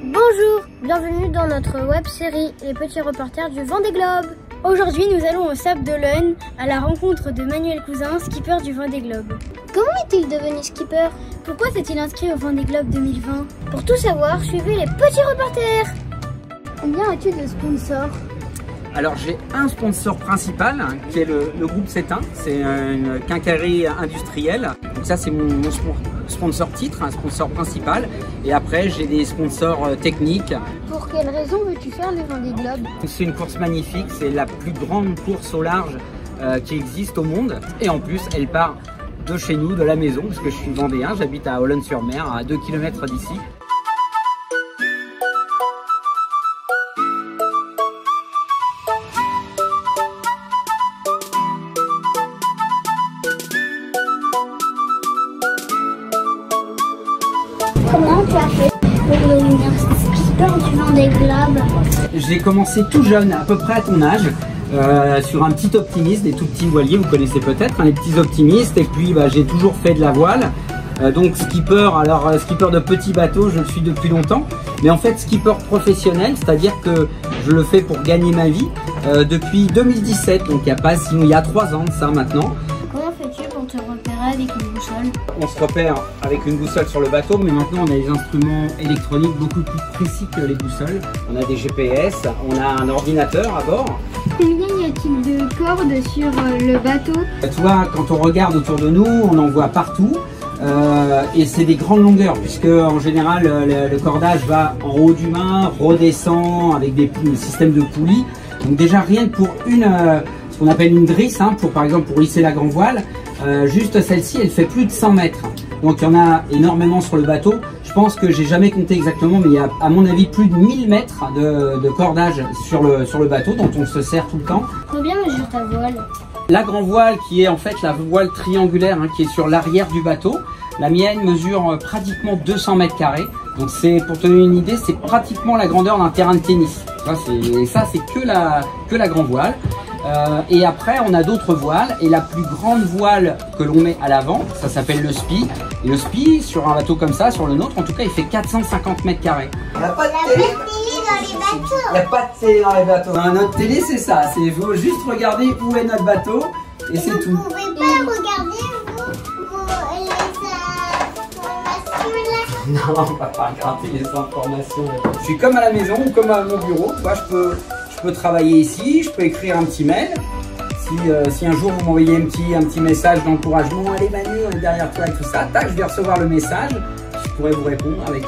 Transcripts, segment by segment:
Bonjour, bienvenue dans notre web série Les Petits Reporters du Vendée Globe. Aujourd'hui, nous allons au Sable d'Olonne à la rencontre de Manuel Cousin, skipper du Vendée Globe. Comment est-il devenu skipper? Pourquoi s'est-il inscrit au Vendée Globe 2020? Pour tout savoir, suivez Les Petits Reporters. Combien as-tu de sponsors? Alors j'ai un sponsor principal qui est le groupe Cétain, c'est une quincaillerie industrielle. Donc ça c'est mon sponsor titre, un sponsor principal. Et après j'ai des sponsors techniques. Pour quelle raison veux-tu faire le Vendée Globe? C'est une course magnifique, c'est la plus grande course au large qui existe au monde. Et en plus elle part de chez nous, de la maison, parce que je suis vendéen, j'habite à Olonne-sur-Mer, à 2 km d'ici. Comment tu as fait pour devenir skipper du Vendée Globe? J'ai commencé tout jeune, à peu près à ton âge, sur un petit optimiste, des tout petits voiliers, vous connaissez peut-être, les petits optimistes. Et puis j'ai toujours fait de la voile. Donc skipper, alors skipper de petits bateaux, je le suis depuis longtemps. Mais en fait skipper professionnel, c'est-à-dire que je le fais pour gagner ma vie depuis 2017. Donc il y a 3 ans de ça maintenant. Comment fais-tu pour te repérer avec une boussole? On se repère avec une boussole sur le bateau, mais maintenant on a des instruments électroniques beaucoup plus précis que les boussoles. On a des GPS, on a un ordinateur à bord. Combien y a-t-il de cordes sur le bateau? Tu vois, quand on regarde autour de nous, on en voit partout. Et c'est des grandes longueurs, puisque en général le cordage va en haut du mât, redescend avec des systèmes de poulies. Donc déjà rien que pour ce qu'on appelle une drisse, pour par exemple pour hisser la grand voile, juste celle-ci elle fait plus de 100 mètres. Donc il y en a énormément sur le bateau. Je pense que j'ai jamais compté exactement, mais il y a à mon avis plus de 1000 mètres de cordage sur le bateau dont on se sert tout le temps. Combien mesure ta voile? La grand voile qui est en fait la voile triangulaire qui est sur l'arrière du bateau. La mienne mesure pratiquement 200 mètres carrés. Donc c'est, pour te donner une idée, c'est pratiquement la grandeur d'un terrain de tennis. Ça c'est que la grand voile. Et après on a d'autres voiles, et la plus grande voile que l'on met à l'avant, ça s'appelle le spi. Et le spi, sur un bateau comme ça, sur le nôtre en tout cas, il fait 450 mètres carrés. Il n'y a pas de télé dans les bateaux. Il n'y a pas de télé dans les bateaux. Notre télé c'est ça, il faut juste regarder où est notre bateau et c'est tout. Vous pouvez pas regarder les informations là? Non, on va pas regarder les informations. Je suis comme à la maison ou comme à mon bureau. Moi, je peux travailler ici, je peux écrire un petit mail. Si un jour vous m'envoyez un petit message d'encouragement, allez Manu, on est derrière toi et tout ça, tac, je vais recevoir le message. Je pourrais vous répondre avec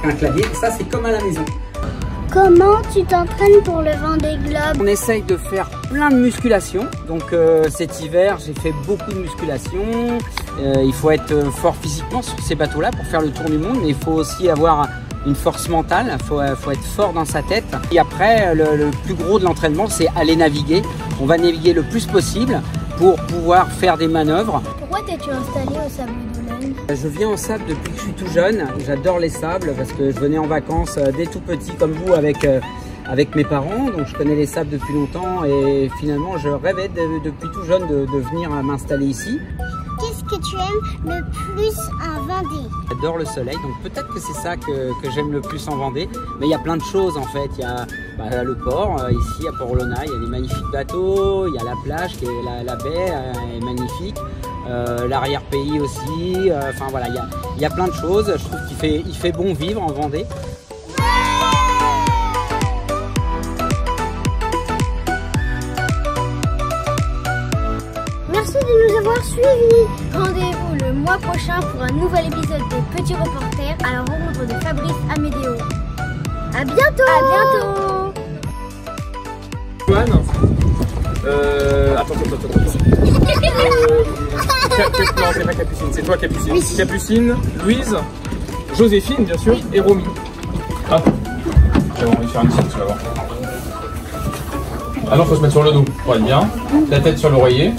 un clavier. Ça, c'est comme à la maison. Comment tu t'entraînes pour le Vendée Globe? On essaye de faire plein de musculation. Donc cet hiver, j'ai fait beaucoup de musculation. Il faut être fort physiquement sur ces bateaux-là pour faire le tour du monde, mais il faut aussi avoir une force mentale, il faut être fort dans sa tête. Et après, le plus gros de l'entraînement, c'est aller naviguer. On va naviguer le plus possible pour pouvoir faire des manœuvres. Pourquoi t'es-tu installé au Sable d'Olonne? Je viens au sable depuis que je suis tout jeune. J'adore les sables parce que je venais en vacances dès tout petit comme vous avec mes parents. Donc je connais les sables depuis longtemps et finalement je rêvais depuis tout jeune de venir m'installer ici. Qu'est-ce que tu aimes le plus en Vendée? J'adore le soleil, donc peut-être que c'est ça que j'aime le plus en Vendée. Mais il y a plein de choses en fait. Il y a le port, ici à Port-Olona, il y a des magnifiques bateaux, il y a la plage, la baie est magnifique. L'arrière-pays aussi, enfin voilà, il y a plein de choses. Je trouve qu'il fait bon vivre en Vendée. Merci de nous avoir suivis. Rendez-vous le mois prochain pour un nouvel épisode des Petits Reporters à la rencontre de Fabrice Amédéo. À bientôt. À bientôt. Attends. Non, c'est pas Capucine, c'est toi Capucine. Oui. Capucine, Louise, Joséphine bien sûr, et Romy. Ah, j'avais envie de faire une sieste, tu vas voir. Ah non, faut se mettre sur le dos pour être bien, la tête sur l'oreiller,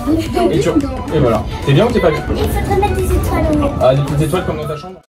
et voilà. T'es bien ou t'es pas bien? Il faudrait mettre des étoiles au haut. Ah, des petites étoiles comme dans ta chambre.